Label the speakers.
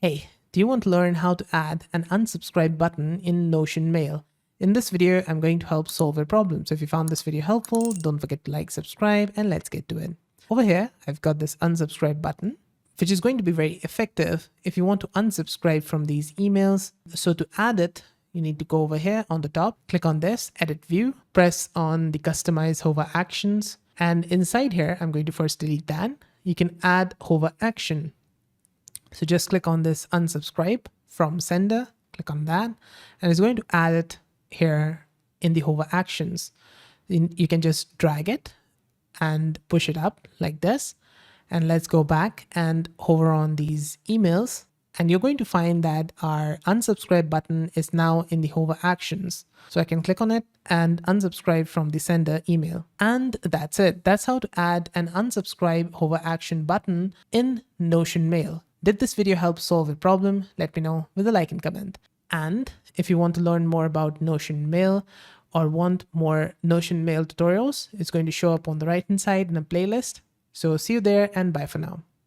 Speaker 1: Hey, do you want to learn how to add an unsubscribe button in Notion Mail? In this video, I'm going to help solve your problem. So if you found this video helpful, don't forget to like, subscribe, and let's get to it. Over here, I've got this unsubscribe button, which is going to be very effective if you want to unsubscribe from these emails. So to add it, you need to go over here on the top, click on this, edit view, press on the customize hover actions. And inside here, I'm going to first delete that. You can add hover action. So just click on this unsubscribe from sender, click on that, and it's going to add it here in the hover actions. You can just drag it and push it up like this. And let's go back and hover on these emails. And you're going to find that our unsubscribe button is now in the hover actions. So I can click on it and unsubscribe from the sender email. And that's it. That's how to add an unsubscribe hover action button in Notion Mail. Did this video help solve a problem? Let me know with a like and comment. And if you want to learn more about Notion Mail or want more Notion Mail tutorials, it's going to show up on the right hand side in a playlist. So see you there and bye for now.